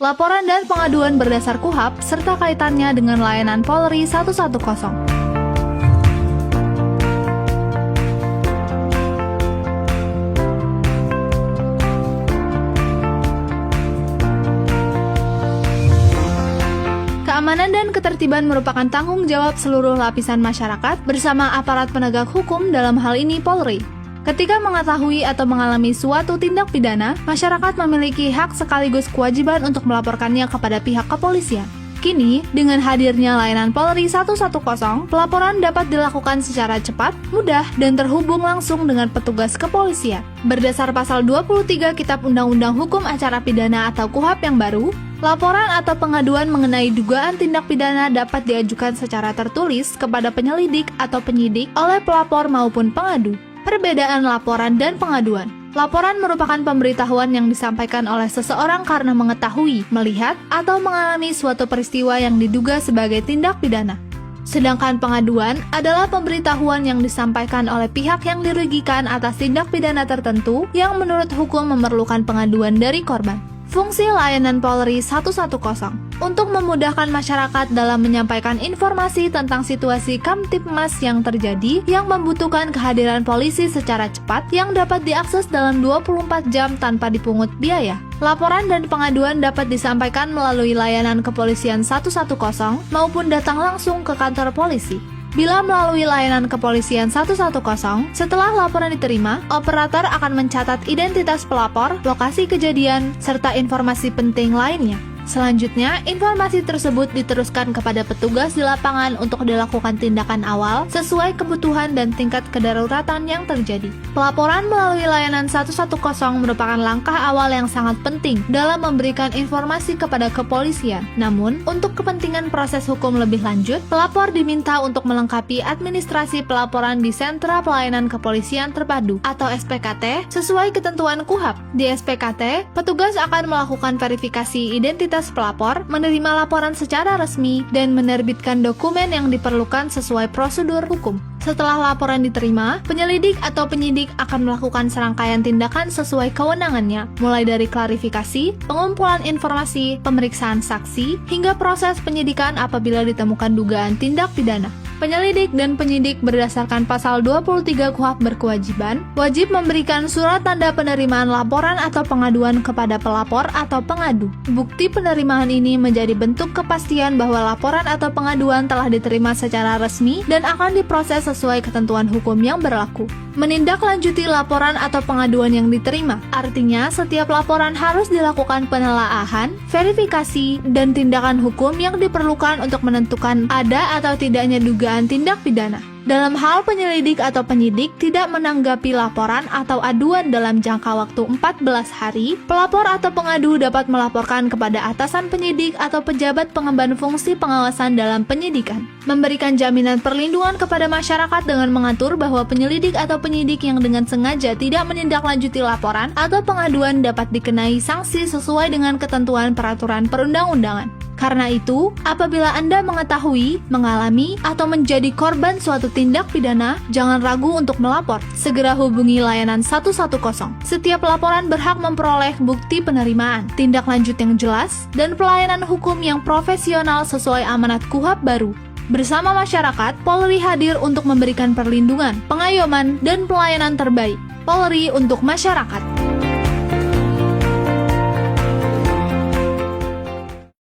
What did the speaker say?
laporan dan pengaduan berdasar KUHP, serta kaitannya dengan layanan Polri 110. Keamanan dan ketertiban merupakan tanggung jawab seluruh lapisan masyarakat bersama aparat penegak hukum, dalam hal ini Polri. Ketika mengetahui atau mengalami suatu tindak pidana, masyarakat memiliki hak sekaligus kewajiban untuk melaporkannya kepada pihak kepolisian. Kini, dengan hadirnya layanan Polri 110, pelaporan dapat dilakukan secara cepat, mudah, dan terhubung langsung dengan petugas kepolisian. Berdasar pasal 23 Kitab Undang-Undang Hukum Acara Pidana atau KUHP yang baru, laporan atau pengaduan mengenai dugaan tindak pidana dapat diajukan secara tertulis kepada penyelidik atau penyidik oleh pelapor maupun pengadu. Perbedaan laporan dan pengaduan. Laporan merupakan pemberitahuan yang disampaikan oleh seseorang karena mengetahui, melihat, atau mengalami suatu peristiwa yang diduga sebagai tindak pidana. Sedangkan pengaduan adalah pemberitahuan yang disampaikan oleh pihak yang dirugikan atas tindak pidana tertentu yang menurut hukum memerlukan pengaduan dari korban. Fungsi layanan Polri 110 untuk memudahkan masyarakat dalam menyampaikan informasi tentang situasi Kamtibmas yang terjadi yang membutuhkan kehadiran polisi secara cepat yang dapat diakses dalam 24 jam tanpa dipungut biaya. Laporan dan pengaduan dapat disampaikan melalui layanan kepolisian 110 maupun datang langsung ke kantor polisi. Bila melalui layanan kepolisian 110, setelah laporan diterima, operator akan mencatat identitas pelapor, lokasi kejadian, serta informasi penting lainnya. Selanjutnya, informasi tersebut diteruskan kepada petugas di lapangan untuk dilakukan tindakan awal sesuai kebutuhan dan tingkat kedaruratan yang terjadi. Pelaporan melalui layanan 110 merupakan langkah awal yang sangat penting dalam memberikan informasi kepada kepolisian. Namun, untuk kepentingan proses hukum lebih lanjut, pelapor diminta untuk melengkapi administrasi pelaporan di Sentra Pelayanan Kepolisian Terpadu atau SPKT sesuai ketentuan KUHP. Di SPKT, petugas akan melakukan verifikasi identitas pelapor, menerima laporan secara resmi, dan menerbitkan dokumen yang diperlukan sesuai prosedur hukum. Setelah laporan diterima, penyelidik atau penyidik akan melakukan serangkaian tindakan sesuai kewenangannya, mulai dari klarifikasi, pengumpulan informasi, pemeriksaan saksi, hingga proses penyidikan apabila ditemukan dugaan tindak pidana. Penyelidik dan penyidik berdasarkan pasal 23 KUHP berkewajiban, wajib memberikan surat tanda penerimaan laporan atau pengaduan kepada pelapor atau pengadu. Bukti penerimaan ini menjadi bentuk kepastian bahwa laporan atau pengaduan telah diterima secara resmi dan akan diproses sesuai ketentuan hukum yang berlaku. Menindaklanjuti laporan atau pengaduan yang diterima, artinya setiap laporan harus dilakukan penelaahan, verifikasi, dan tindakan hukum yang diperlukan untuk menentukan ada atau tidaknya dugaan tindak pidana. Dalam hal penyelidik atau penyidik tidak menanggapi laporan atau aduan dalam jangka waktu 14 hari, pelapor atau pengadu dapat melaporkan kepada atasan penyidik atau pejabat pengemban fungsi pengawasan dalam penyidikan. Memberikan jaminan perlindungan kepada masyarakat dengan mengatur bahwa penyelidik atau penyidik yang dengan sengaja tidak menindaklanjuti laporan atau pengaduan dapat dikenai sanksi sesuai dengan ketentuan peraturan perundang-undangan. Karena itu, apabila Anda mengetahui, mengalami, atau menjadi korban suatu tindak pidana, jangan ragu untuk melapor. Segera hubungi layanan 110. Setiap laporan berhak memperoleh bukti penerimaan, tindak lanjut yang jelas, dan pelayanan hukum yang profesional sesuai amanat KUHP baru. Bersama masyarakat, Polri hadir untuk memberikan perlindungan, pengayoman, dan pelayanan terbaik. Polri untuk masyarakat.